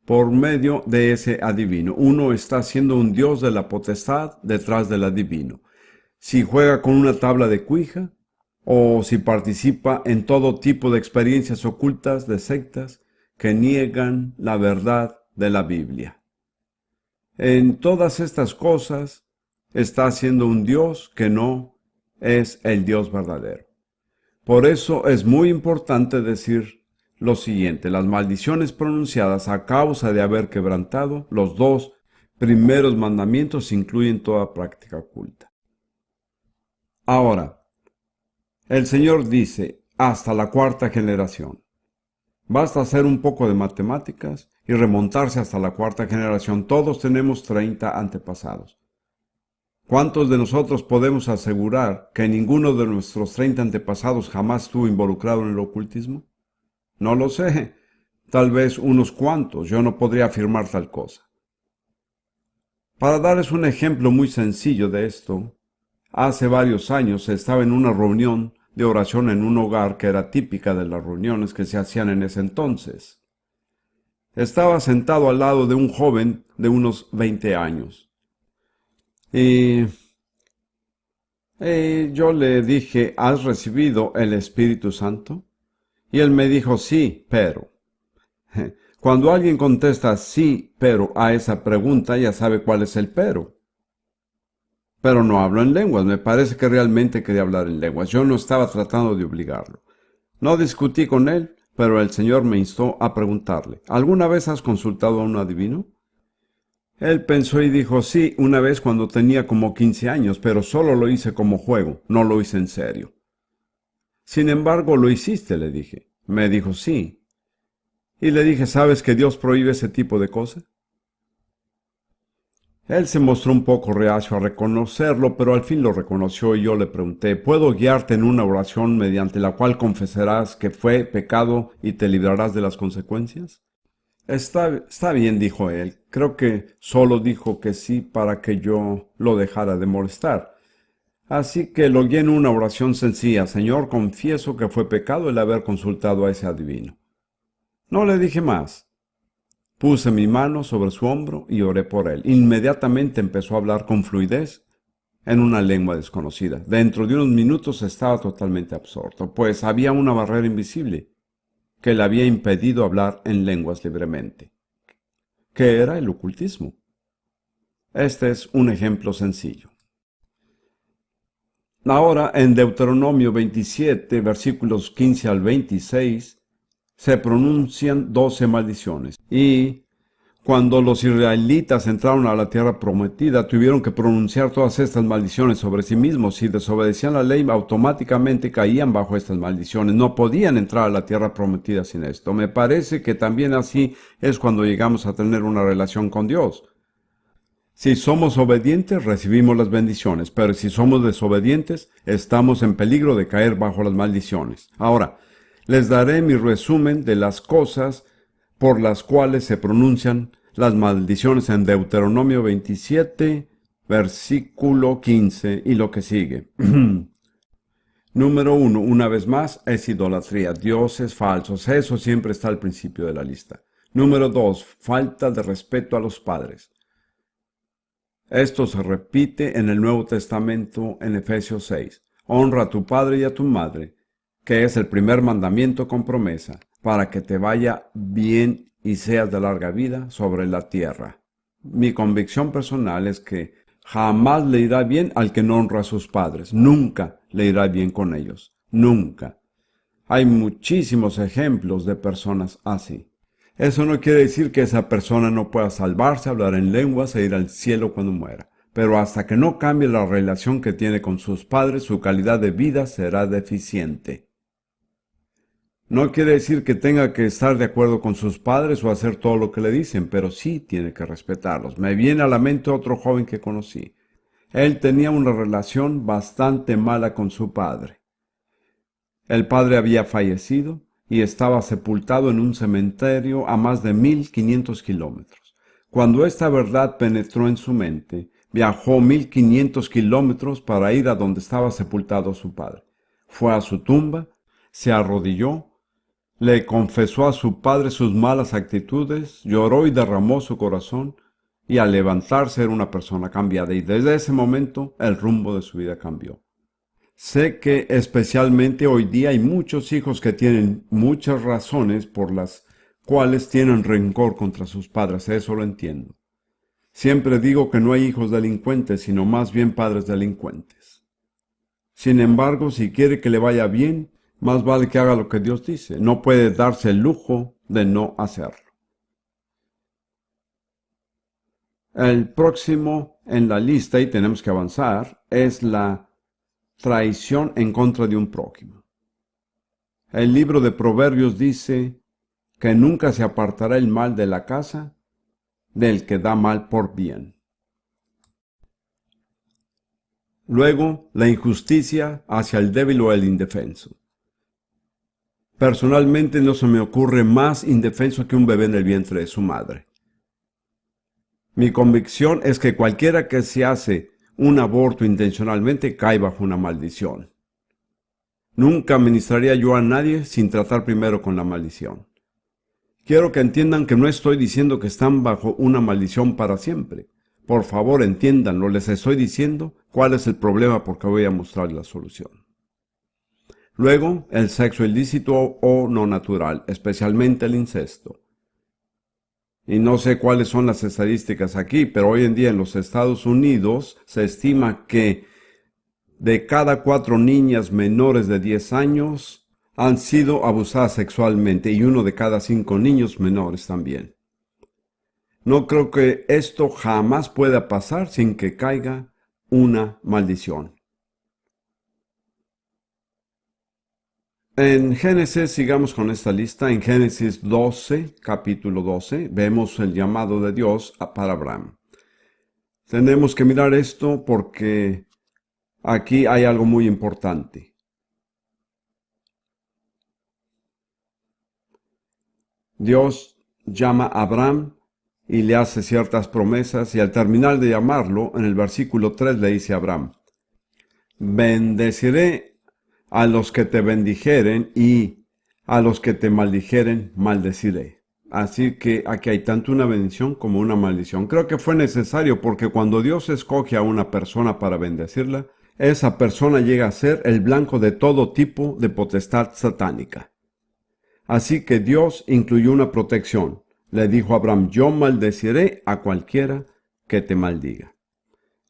por medio de ese adivino, uno está siendo un Dios de la potestad detrás del adivino. Si juega con una tabla de cuija, o si participa en todo tipo de experiencias ocultas de sectas que niegan la verdad de la Biblia. En todas estas cosas está siendo un Dios que no es el Dios verdadero. Por eso es muy importante decir lo siguiente: las maldiciones pronunciadas a causa de haber quebrantado los 2 primeros mandamientos incluyen toda práctica oculta. Ahora, el Señor dice hasta la 4ª generación. Basta hacer un poco de matemáticas y remontarse hasta la cuarta generación. Todos tenemos 30 antepasados. ¿Cuántos de nosotros podemos asegurar que ninguno de nuestros 30 antepasados jamás estuvo involucrado en el ocultismo? No lo sé. Tal vez unos cuantos. Yo no podría afirmar tal cosa. Para darles un ejemplo muy sencillo de esto, hace varios años estaba en una reunión de oración en un hogar que era típica de las reuniones que se hacían en ese entonces. Estaba sentado al lado de un joven de unos 20 años. Y yo le dije, ¿has recibido el Espíritu Santo? Y él me dijo, sí, pero. Cuando alguien contesta sí, pero a esa pregunta, ya sabe cuál es el pero. Pero no hablo en lenguas. Me parece que realmente quería hablar en lenguas. Yo no estaba tratando de obligarlo. No discutí con él, pero el Señor me instó a preguntarle, ¿alguna vez has consultado a un adivino? Él pensó y dijo, sí, una vez cuando tenía como 15 años, pero solo lo hice como juego, no lo hice en serio. Sin embargo, lo hiciste, le dije. Me dijo, sí. Y le dije, ¿sabes que Dios prohíbe ese tipo de cosas? Él se mostró un poco reacio a reconocerlo, pero al fin lo reconoció y yo le pregunté, ¿puedo guiarte en una oración mediante la cual confesarás que fue pecado y te librarás de las consecuencias? Está bien, dijo él. Creo que solo dijo que sí para que yo lo dejara de molestar. Así que lo guié en una oración sencilla. Señor, confieso que fue pecado el haber consultado a ese adivino. No le dije más. Puse mi mano sobre su hombro y oré por él. Inmediatamente empezó a hablar con fluidez en una lengua desconocida. Dentro de unos minutos estaba totalmente absorto, pues había una barrera invisible que le había impedido hablar en lenguas libremente. ¿Qué era el ocultismo? Este es un ejemplo sencillo. Ahora, en Deuteronomio 27, versículos 15 al 26, se pronuncian 12 maldiciones. Y cuando los israelitas entraron a la tierra prometida, tuvieron que pronunciar todas estas maldiciones sobre sí mismos. Si desobedecían la ley, automáticamente caían bajo estas maldiciones. No podían entrar a la tierra prometida sin esto. Me parece que también así es cuando llegamos a tener una relación con Dios. Si somos obedientes, recibimos las bendiciones, pero si somos desobedientes, estamos en peligro de caer bajo las maldiciones. Ahora, les daré mi resumen de las cosas por las cuales se pronuncian las maldiciones en Deuteronomio 27, versículo 15 y lo que sigue. Número 1, una vez más, es idolatría, dioses falsos, eso siempre está al principio de la lista. Número 2, falta de respeto a los padres. Esto se repite en el Nuevo Testamento en Efesios 6. Honra a tu padre y a tu madre, que es el primer mandamiento con promesa, para que te vaya bien y seas de larga vida sobre la tierra. Mi convicción personal es que jamás le irá bien al que no honra a sus padres. Nunca le irá bien con ellos. Nunca. Hay muchísimos ejemplos de personas así. Eso no quiere decir que esa persona no pueda salvarse, hablar en lenguas e ir al cielo cuando muera. Pero hasta que no cambie la relación que tiene con sus padres, su calidad de vida será deficiente. No quiere decir que tenga que estar de acuerdo con sus padres o hacer todo lo que le dicen, pero sí tiene que respetarlos. Me viene a la mente otro joven que conocí. Él tenía una relación bastante mala con su padre. El padre había fallecido y estaba sepultado en un cementerio a más de 1500 kilómetros. Cuando esta verdad penetró en su mente, viajó 1500 kilómetros para ir a donde estaba sepultado su padre. Fue a su tumba, se arrodilló, le confesó a su padre sus malas actitudes, lloró y derramó su corazón, y al levantarse era una persona cambiada, y desde ese momento el rumbo de su vida cambió. Sé que especialmente hoy día hay muchos hijos que tienen muchas razones por las cuales tienen rencor contra sus padres, eso lo entiendo. Siempre digo que no hay hijos delincuentes, sino más bien padres delincuentes. Sin embargo, si quiere que le vaya bien, más vale que haga lo que Dios dice. No puede darse el lujo de no hacerlo. El próximo en la lista, y tenemos que avanzar, es la traición en contra de un prójimo. El libro de Proverbios dice que nunca se apartará el mal de la casa del que da mal por bien. Luego, la injusticia hacia el débil o el indefenso. Personalmente no se me ocurre más indefenso que un bebé en el vientre de su madre. Mi convicción es que cualquiera que se hace un aborto intencionalmente cae bajo una maldición. Nunca ministraría yo a nadie sin tratar primero con la maldición. Quiero que entiendan que no estoy diciendo que están bajo una maldición para siempre. Por favor, entiéndanlo, les estoy diciendo cuál es el problema porque voy a mostrar la solución. Luego, el sexo ilícito o no natural, especialmente el incesto. Y no sé cuáles son las estadísticas aquí, pero hoy en día en los Estados Unidos se estima que de cada 4 niñas menores de 10 años han sido abusadas sexualmente y 1 de cada 5 niños menores también. No creo que esto jamás pueda pasar sin que caiga una maldición. En Génesis, sigamos con esta lista, en Génesis 12, capítulo 12, vemos el llamado de Dios para Abraham. Tenemos que mirar esto porque aquí hay algo muy importante. Dios llama a Abraham y le hace ciertas promesas y al terminar de llamarlo, en el versículo 3 le dice a Abraham: bendeciré a los que te bendijeren y a los que te maldijeren maldeciré. Así que aquí hay tanto una bendición como una maldición. Creo que fue necesario porque cuando Dios escoge a una persona para bendecirla, esa persona llega a ser el blanco de todo tipo de potestad satánica. Así que Dios incluyó una protección. Le dijo a Abraham: yo maldeciré a cualquiera que te maldiga.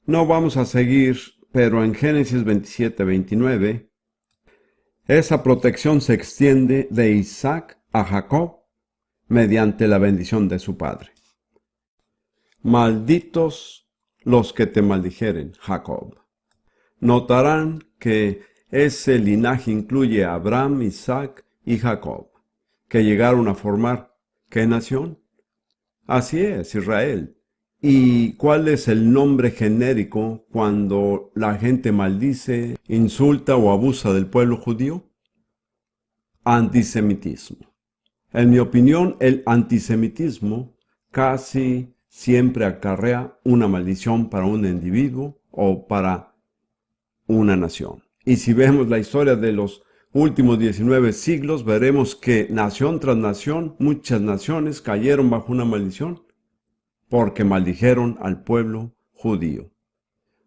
No vamos a seguir, pero en Génesis 27-29, esa protección se extiende de Isaac a Jacob mediante la bendición de su padre. Malditos los que te maldijeren, Jacob. Notarán que ese linaje incluye a Abraham, Isaac y Jacob, que llegaron a formar, ¿qué nación? Así es, Israel. ¿Y cuál es el nombre genérico cuando la gente maldice, insulta o abusa del pueblo judío? Antisemitismo. En mi opinión, el antisemitismo casi siempre acarrea una maldición para un individuo o para una nación. Y si vemos la historia de los últimos 19 siglos, veremos que nación tras nación, muchas naciones cayeron bajo una maldición porque maldijeron al pueblo judío.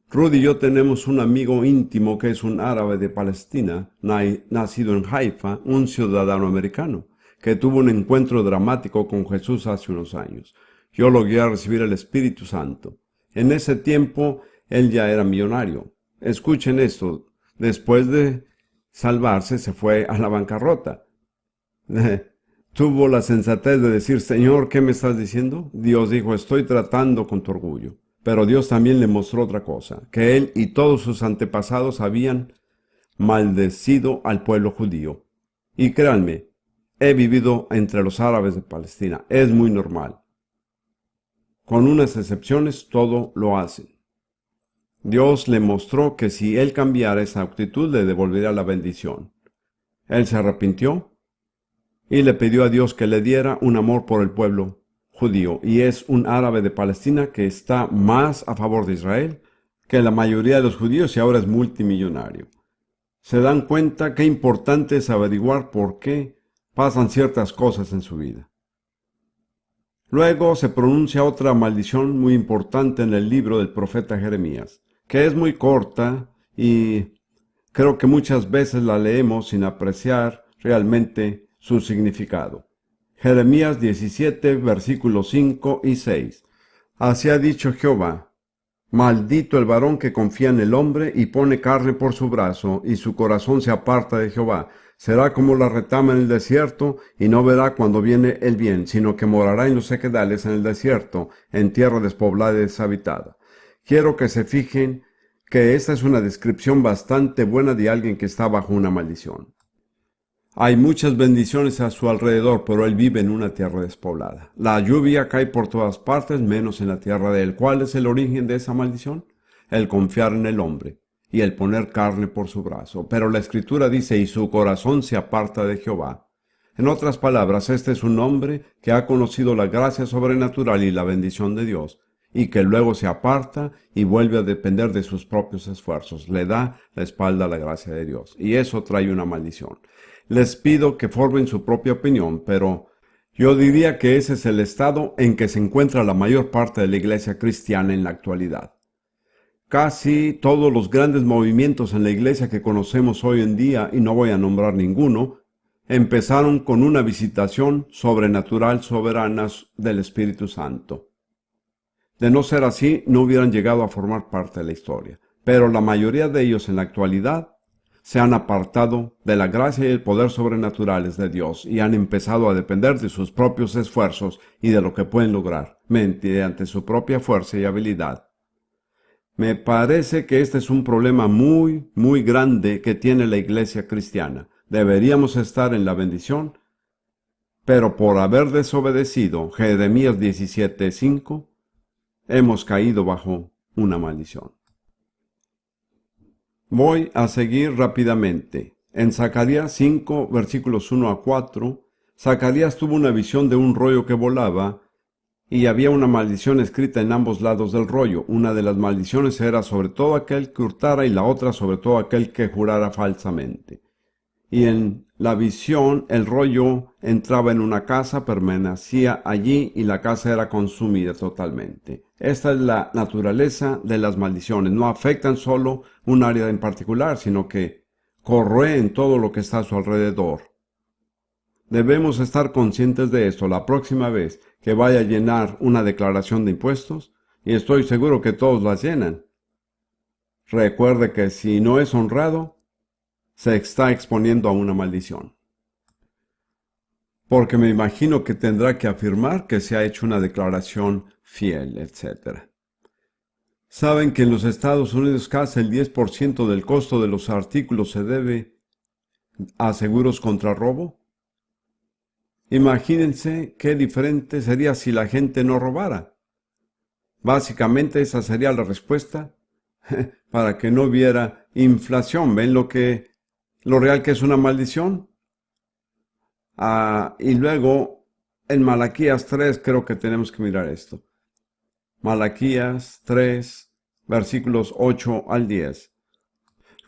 Rudy y yo tenemos un amigo íntimo que es un árabe de Palestina, nacido en Haifa, un ciudadano americano, que tuvo un encuentro dramático con Jesús hace unos años. Yo lo guié a recibir el Espíritu Santo. En ese tiempo, él ya era millonario. Escuchen esto, después de salvarse se fue a la bancarrota. Tuvo la sensatez de decir: Señor, ¿qué me estás diciendo? Dios dijo: estoy tratando con tu orgullo. Pero Dios también le mostró otra cosa, que él y todos sus antepasados habían maldecido al pueblo judío. Y créanme, he vivido entre los árabes de Palestina, es muy normal. Con unas excepciones, todo lo hacen. Dios le mostró que si él cambiara esa actitud, le devolvería la bendición. Él se arrepintió y le pidió a Dios que le diera un amor por el pueblo judío, y es un árabe de Palestina que está más a favor de Israel que la mayoría de los judíos y ahora es multimillonario. Se dan cuenta qué importante es averiguar por qué pasan ciertas cosas en su vida. Luego se pronuncia otra maldición muy importante en el libro del profeta Jeremías, que es muy corta y creo que muchas veces la leemos sin apreciar realmente su significado. Jeremías 17, versículos 5 y 6. Así ha dicho Jehová: maldito el varón que confía en el hombre y pone carne por su brazo, y su corazón se aparta de Jehová. Será como la retama en el desierto, y no verá cuando viene el bien, sino que morará en los sequedales en el desierto, en tierra despoblada y deshabitada. Quiero que se fijen que esta es una descripción bastante buena de alguien que está bajo una maldición. Hay muchas bendiciones a su alrededor, pero él vive en una tierra despoblada. La lluvia cae por todas partes, menos en la tierra de él. ¿Cuál es el origen de esa maldición? El confiar en el hombre y el poner carne por su brazo. Pero la Escritura dice, y su corazón se aparta de Jehová. En otras palabras, este es un hombre que ha conocido la gracia sobrenatural y la bendición de Dios, y que luego se aparta y vuelve a depender de sus propios esfuerzos. Le da la espalda a la gracia de Dios, y eso trae una maldición. Les pido que formen su propia opinión, pero yo diría que ese es el estado en que se encuentra la mayor parte de la iglesia cristiana en la actualidad. Casi todos los grandes movimientos en la iglesia que conocemos hoy en día, y no voy a nombrar ninguno, empezaron con una visitación sobrenatural soberana del Espíritu Santo. De no ser así, no hubieran llegado a formar parte de la historia. Pero la mayoría de ellos en la actualidad se han apartado de la gracia y el poder sobrenaturales de Dios y han empezado a depender de sus propios esfuerzos y de lo que pueden lograr mediante su propia fuerza y habilidad. Me parece que este es un problema muy, muy grande que tiene la iglesia cristiana. Deberíamos estar en la bendición, pero por haber desobedecido Jeremías 17:5, hemos caído bajo una maldición. Voy a seguir rápidamente. En Zacarías 5, versículos 1 a 4, Zacarías tuvo una visión de un rollo que volaba y había una maldición escrita en ambos lados del rollo. Una de las maldiciones era sobre todo aquel que hurtara y la otra sobre todo aquel que jurara falsamente. Y en la visión el rollo entraba en una casa, permanecía allí y la casa era consumida totalmente. Esta es la naturaleza de las maldiciones. No afectan solo un área en particular, sino que corroen todo lo que está a su alrededor. Debemos estar conscientes de esto la próxima vez que vaya a llenar una declaración de impuestos, y estoy seguro que todos las llenan. Recuerde que si no es honrado, se está exponiendo a una maldición. Porque me imagino que tendrá que afirmar que se ha hecho una declaración fiel, etc. ¿Saben que en los Estados Unidos casi el 10% del costo de los artículos se debe a seguros contra robo? Imagínense qué diferente sería si la gente no robara. Básicamente esa sería la respuesta para que no hubiera inflación. ¿Ven lo real que es una maldición? Y luego en Malaquías 3 creo que tenemos que mirar esto. Malaquías 3, versículos 8 al 10.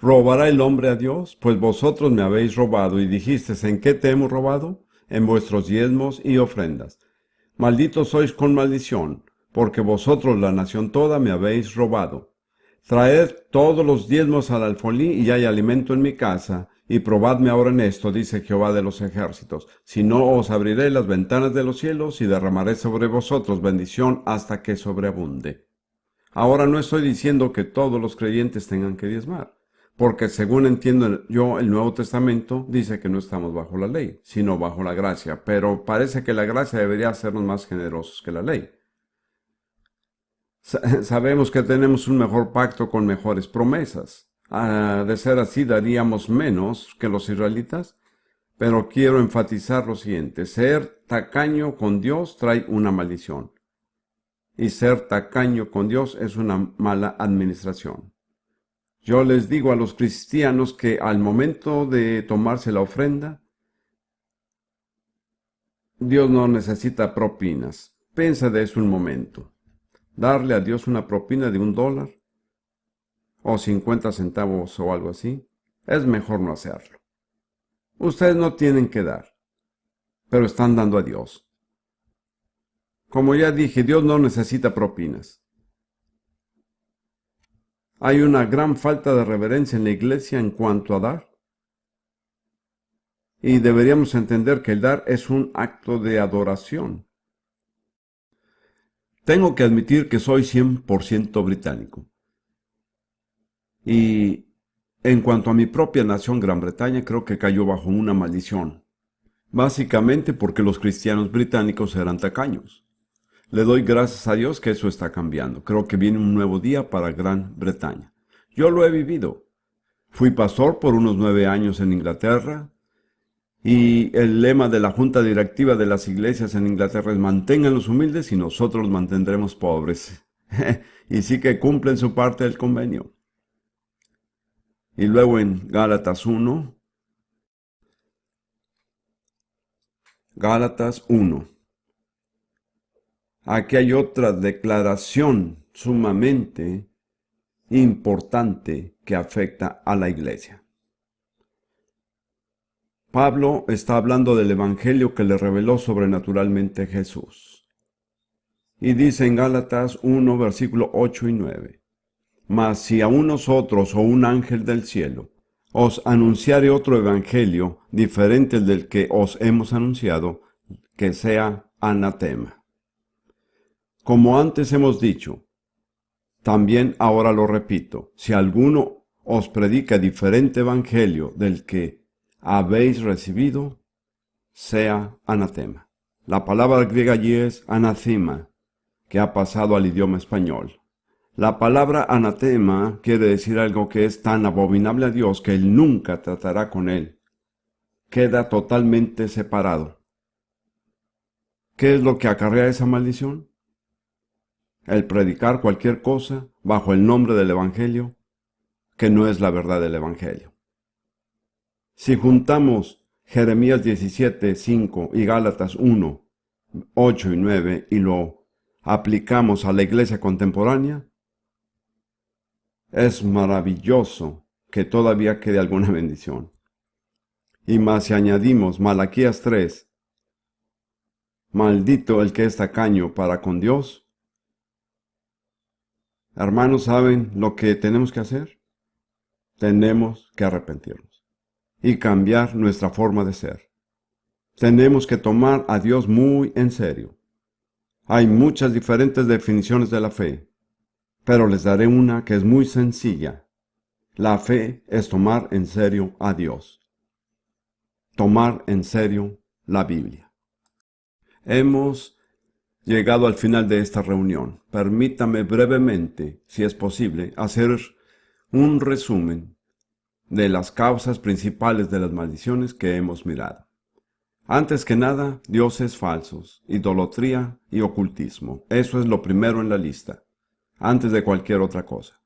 ¿Robará el hombre a Dios? Pues vosotros me habéis robado, y dijisteis, ¿en qué te hemos robado? En vuestros diezmos y ofrendas. Malditos sois con maldición, porque vosotros, la nación toda, me habéis robado. Traed todos los diezmos al alfolí, y hay alimento en mi casa, y probadme ahora en esto, dice Jehová de los ejércitos. Si no, os abriré las ventanas de los cielos, y derramaré sobre vosotros bendición hasta que sobreabunde. Ahora no estoy diciendo que todos los creyentes tengan que diezmar, porque según entiendo yo, el Nuevo Testamento dice que no estamos bajo la ley, sino bajo la gracia, pero parece que la gracia debería hacernos más generosos que la ley. Sabemos que tenemos un mejor pacto con mejores promesas. De ser así, daríamos menos que los israelitas, pero quiero enfatizar lo siguiente: ser tacaño con Dios trae una maldición, y ser tacaño con Dios es una mala administración. Yo les digo a los cristianos que al momento de tomarse la ofrenda, Dios no necesita propinas. Piensa de eso un momento. Darle a Dios una propina de $1 o 50 centavos o algo así, es mejor no hacerlo. Ustedes no tienen que dar, pero están dando a Dios. Como ya dije, Dios no necesita propinas. Hay una gran falta de reverencia en la iglesia en cuanto a dar. Y deberíamos entender que el dar es un acto de adoración. Tengo que admitir que soy 100% británico. Y en cuanto a mi propia nación, Gran Bretaña, creo que cayó bajo una maldición. Básicamente porque los cristianos británicos eran tacaños. Le doy gracias a Dios que eso está cambiando. Creo que viene un nuevo día para Gran Bretaña. Yo lo he vivido. Fui pastor por unos 9 años en Inglaterra Y el lema de la junta directiva de las iglesias en Inglaterra es: mantengan los humildes y nosotros los mantendremos pobres. Y sí que cumplen su parte del convenio. Y luego en Gálatas 1, aquí hay otra declaración sumamente importante que afecta a la iglesia. Pablo está hablando del evangelio que le reveló sobrenaturalmente Jesús. Y dice en Gálatas 1, versículos 8 y 9: Mas si a unos otros o un ángel del cielo os anunciare otro evangelio diferente del que os hemos anunciado, que sea anatema. Como antes hemos dicho, también ahora lo repito: si alguno os predica diferente evangelio del que habéis recibido, sea anatema. La palabra griega allí es anathema, que ha pasado al idioma español. La palabra anatema quiere decir algo que es tan abominable a Dios que Él nunca tratará con él. Queda totalmente separado. ¿Qué es lo que acarrea esa maldición? El predicar cualquier cosa bajo el nombre del Evangelio, que no es la verdad del Evangelio. Si juntamos Jeremías 17, 5 y Gálatas 1, 8 y 9 y lo aplicamos a la iglesia contemporánea, es maravilloso que todavía quede alguna bendición. Y más si añadimos Malaquías 3, maldito el que es tacaño para con Dios. Hermanos, ¿saben lo que tenemos que hacer? Tenemos que arrepentirnos y cambiar nuestra forma de ser. Tenemos que tomar a Dios muy en serio. Hay muchas diferentes definiciones de la fe, pero les daré una que es muy sencilla. La fe es tomar en serio a Dios. Tomar en serio la Biblia. Hemos llegado al final de esta reunión. Permítame brevemente, si es posible, hacer un resumen de las causas principales de las maldiciones que hemos mirado. Antes que nada, dioses falsos, idolatría y ocultismo. Eso es lo primero en la lista, antes de cualquier otra cosa.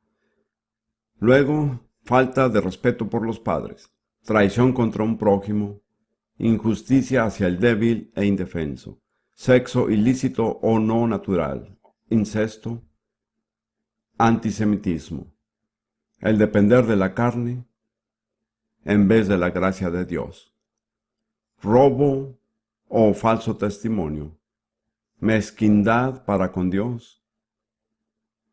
Luego, falta de respeto por los padres, traición contra un prójimo, injusticia hacia el débil e indefenso, sexo ilícito o no natural, incesto, antisemitismo, el depender de la carne en vez de la gracia de Dios, robo o falso testimonio, mezquindad para con Dios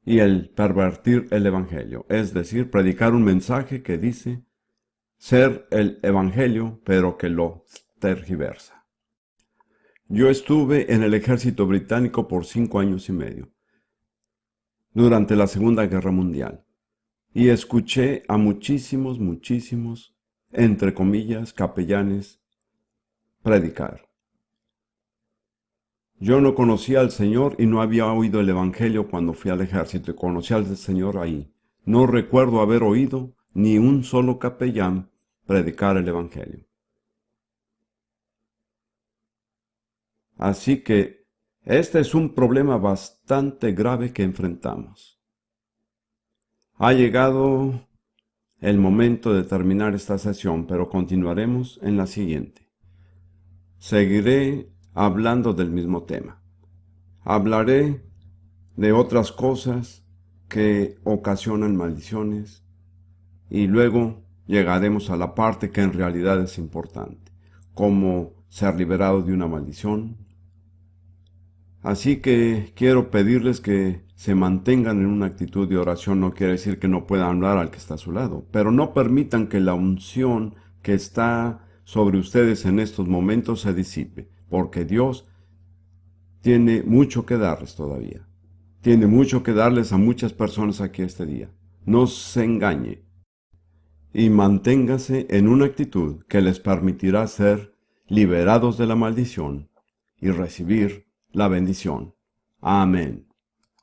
y el pervertir el evangelio, es decir, predicar un mensaje que dice ser el evangelio pero que lo tergiversa. Yo estuve en el ejército británico por 5 años y medio, durante la Segunda Guerra Mundial, y escuché a muchísimos, entre comillas, capellanes predicar. Yo no conocía al Señor y no había oído el Evangelio cuando fui al ejército y conocí al Señor ahí. No recuerdo haber oído ni un solo capellán predicar el Evangelio. Así que este es un problema bastante grave que enfrentamos. Ha llegado el momento de terminar esta sesión, pero continuaremos en la siguiente. Seguiré hablando del mismo tema. Hablaré de otras cosas que ocasionan maldiciones y luego llegaremos a la parte que en realidad es importante, cómo ser liberado de una maldición. Así que quiero pedirles que se mantengan en una actitud de oración. No quiere decir que no puedan hablar al que está a su lado, pero no permitan que la unción que está sobre ustedes en estos momentos se disipe, porque Dios tiene mucho que darles todavía. Tiene mucho que darles a muchas personas aquí este día. No se engañe y manténgase en una actitud que les permitirá ser liberados de la maldición y recibir la bendición. Amén.